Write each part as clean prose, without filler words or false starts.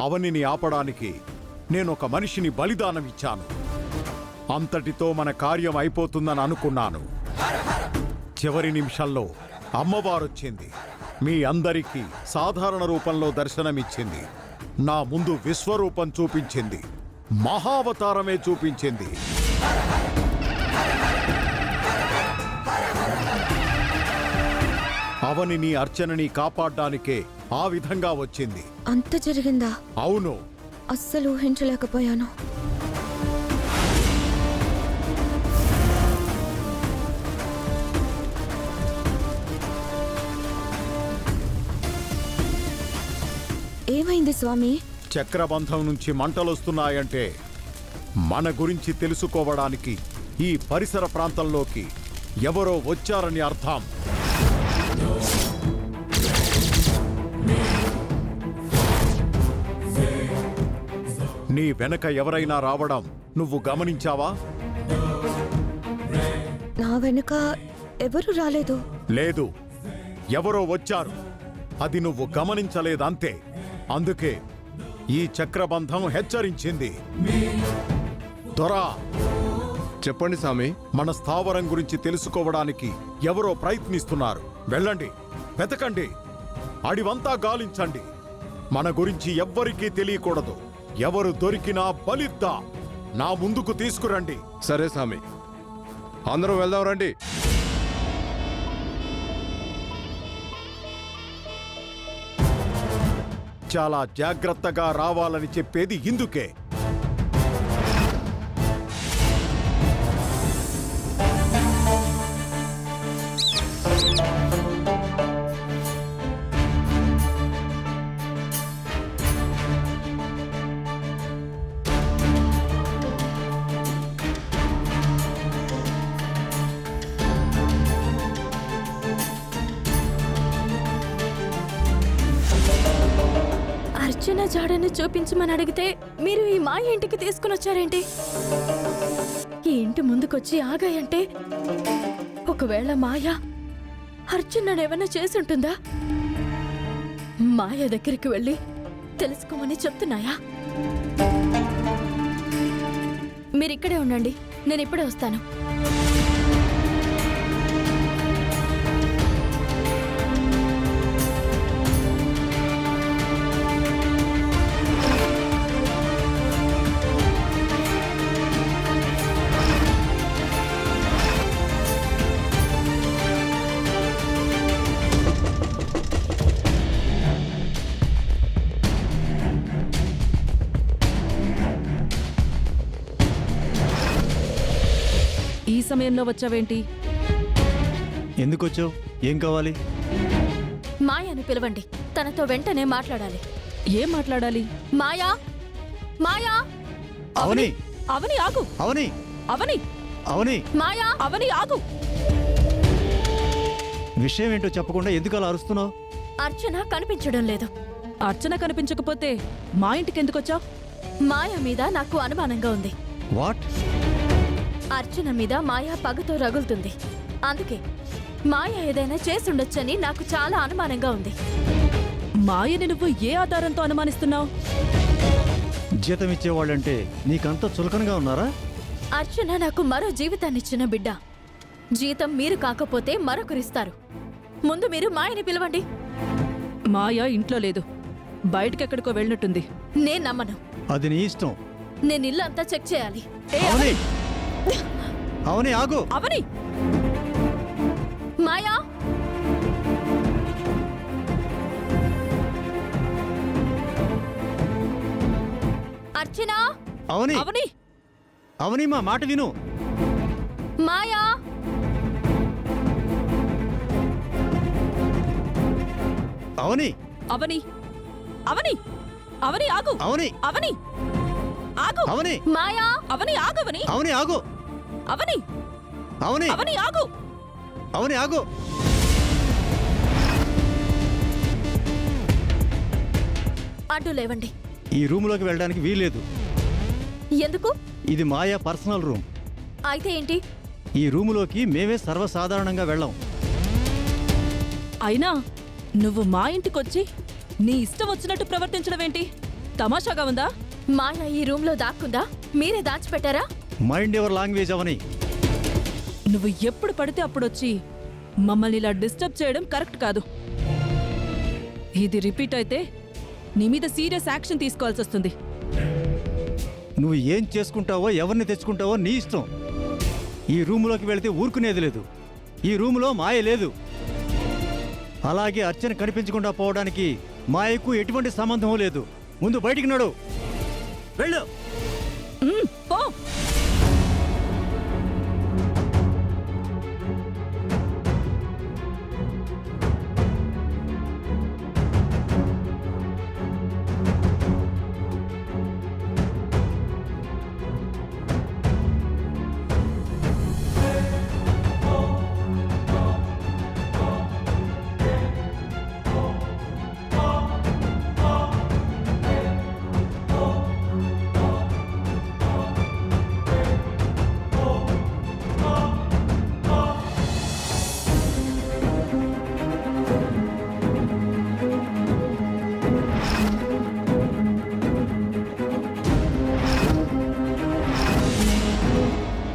అవనిని ఆపడానికి నేనొక మనిషిని బలిదానం ఇచ్చాను. అంతటితో మన కార్యం అయిపోతుందని అనుకున్నాను. చివరి నిమిషంలో అమ్మవారొచ్చింది. మీ అందరికీ సాధారణ రూపంలో దర్శనమిచ్చింది. నా ముందు విశ్వరూపం చూపించింది. మహావతారమే చూపించింది. అవనిని అర్చనని కాపాడ్డానికే ఆ విధంగా వచ్చింది. అంత జరిగిందా? అవును. అస్సలు ఊహించలేకపోయాను. ఏమైంది స్వామి? చక్రబంధం నుంచి మంటలొస్తున్నాయంటే మన గురించి తెలుసుకోవడానికి ఈ పరిసర ప్రాంతంలోకి ఎవరో వచ్చారని అర్థం. నీ వెనక ఎవరైనా రావడం నువ్వు గమనించావా? నా వెనుక ఎవరు రాలేదు. లేదు, ఎవరో వచ్చారు. అది నువ్వు గమనించలేదంతే. అందుకే ఈ చక్రబంధం హెచ్చరించింది. దొరా, చెప్పండి స్వామి. మన స్థావరం గురించి తెలుసుకోవడానికి ఎవరో ప్రయత్నిస్తున్నారు. వెళ్ళండి, వెతకండి, అడివంతా గాలించండి. మన గురించి ఎవ్వరికీ తెలియకూడదు. ఎవరు దొరికినా బలిద్దా నా ముందుకు తీసుకురండి. సరే స్వామి, అందరం వెళ్దాం రండి. చాలా జాగ్రత్తగా రావాలని చెప్పేది ఇందుకే. అర్చన జాడను చూపించమని అడిగితే మీరు ఈ మా ఇంటికి తీసుకుని వచ్చారేంటి? ఈ ఇంటి ముందుకొచ్చి ఆగాయంటే ఒకవేళ మాయ అర్చననేమన్నా చేసుంటుందా? మాయ దగ్గరికి వెళ్ళి తెలుసుకోమని చెప్తున్నాయా? మీరిక్కడే ఉండండి, నేను ఇప్పుడే వస్తాను. ఈ సమయంలో వచ్చావేంటి? ఎందుకొచ్చావు? ఏం కావాలి? మాయని పిలవండి, తనతో వెంటనే మాట్లాడాలి. ఏం మాట్లాడాలి? మాయా, మాయా! అవని! అవని ఆగు! అవని! అవని! అవని! మాయా! అవని ఆగు! విషయం ఏంటో చెప్పకుండా ఎందుకు అలా అరుస్తున్నావు? అర్చన కనిపించడం లేదు. అర్చన కనిపించకపోతే మా ఇంటికి ఎందుకొచ్చావు? మాయ మీద నాకు అనుమానంగా ఉంది. వాట్? అర్చన మీద మాయ పగతో రగులుతుంది. అందుకే మాయ ఏదైనా చేసుండొచ్చని నాకు చాలా అనుమానంగా ఉంది. మాయని నువ్వు ఏ ఆధారంతో అనుమానిస్తున్నావు? జీతం ఇచ్చేవాళ్ళంటే నీకంత చులకనగా ఉన్నారా? అర్చన నాకు మరో జీవితాన్నిచ్చిన బిడ్డ. జీతం మీరు కాకపోతే మరొకరిస్తారు. ముందు మీరు మాయని పిలవండి. మాయ ఇంట్లో లేదు, బయటకెక్కడికో వెళ్ళినట్టుంది. నేను నమ్మను. అది నీ ఇష్టం. నేను ఇల్లు అంతా చెక్ చేయాలి. అవని! అవని ఆగు! అవని! మాయా! అర్చన! అవని! అవని! అవని, మా మాట విను. మాయా! అవని! అవని! అవని! అవని ఆగు! అవని! అవని ఆగు! అవని! మాయా! అవని ఆగవని! అవని ఆగు! అవని! అవని! అవని ఆగు! అవని ఆగు! అడ్డు లేవండి. ఈ రూములోకి వెళ్ళడానికి వీల్లేదు. ఎందుకు? ఇది మాయా పర్సనల్ రూమ్. అయితే ఏంటి? ఈ రూములోకి మేమే సర్వసాధారణంగా వెళ్ళాం. అయినా నువ్వు మా ఇంటికొచ్చి నీ ఇష్టం వచ్చినట్టు ప్రవర్తించడం ఏంటి? తమాషాగా ఉందా? మాయ ఈ రూమ్ లో దాక్కుందా? మీరే దాచిపెట్టారా? మైండ్ ఎవర్ లాంగ్వేజ్ అవని. నువ్వు ఎప్పుడు పడితే అప్పుడొచ్చి మమ్మల్ని ఇలా డిస్టర్బ్ చేయడం కరెక్ట్ కాదు. ఇది రిపీట్ అయితే నీ మీద సీరియస్ యాక్షన్ తీసుకోవాల్సి వస్తుంది. నువ్వు ఏం చేసుకుంటావో ఎవరిని తెచ్చుకుంటావో నీ ఇష్టం. ఈ రూములోకి వెళితే ఊరుకునేది లేదు. ఈ రూములో మాయ లేదు. అలాగే అర్చన కనిపించకుండా పోవడానికి మాయకు ఎటువంటి సంబంధం లేదు. ముందు బయటికి నడు. వెళ్ళు. పో.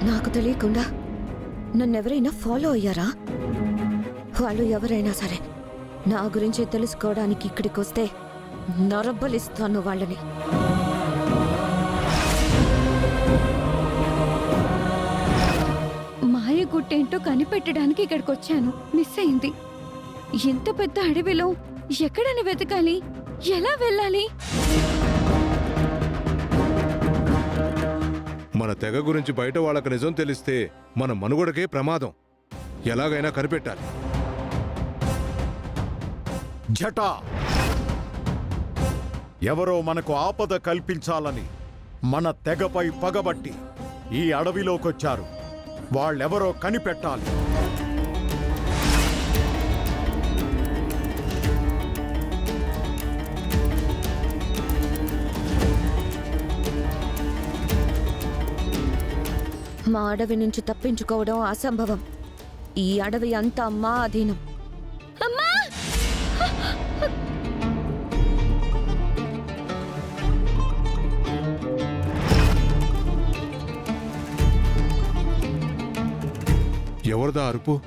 నాకు తెలియకుండా నన్నెవరైనా ఫాలో అయ్యారా? వాళ్ళు ఎవరైనా సరే నా గురించి తెలుసుకోవడానికి ఇక్కడికి వస్తే నరబలిస్తాను వాళ్ళని. మాయ గుట్టేంటో కనిపెట్టడానికి ఇక్కడికి వచ్చాను. మిస్ అయింది. ఇంత పెద్ద అడవిలో ఎక్కడని వెతకాలి? ఎలా వెళ్ళాలి? మన తెగ గురించి బయట వాళ్ళకి నిజం తెలిస్తే మన మనుగడకే ప్రమాదం. ఎలాగైనా కనిపెట్టాలి. జటా, ఎవరో మనకు ఆపద కల్పించాలని మన తెగపై పగబట్టి ఈ అడవిలోకొచ్చారు. వాళ్ళెవరో కనిపెట్టాలి. మా అడవి నుంచి తప్పించుకోవడం అసంభవం. ఈ అడవి అంతా మా అధీనం. అమ్మా! ఎవరిదా అరుపు?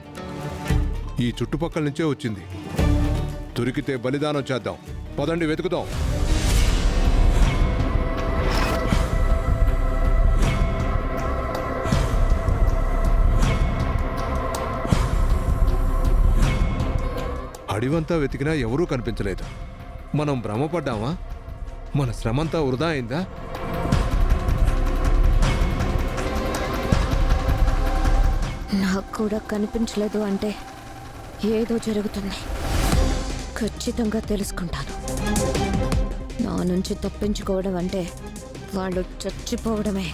ఈ చుట్టుపక్కల నుంచే వచ్చింది. దొరికితే బలిదానం చేద్దాం. పదండి, వెతుకుదాం. అడివంతా వెతికినా ఎవరూ కనిపించలేదు. మనం భ్రమపడ్డామా? మన శ్రమంతా వృధా అయిందా? నాకు కూడా కనిపించలేదు అంటే ఏదో జరుగుతుంది. ఖచ్చితంగా తెలుసుకుంటాను. నా నుంచి తప్పించుకోవడం అంటే వాళ్ళు చచ్చిపోవడమే.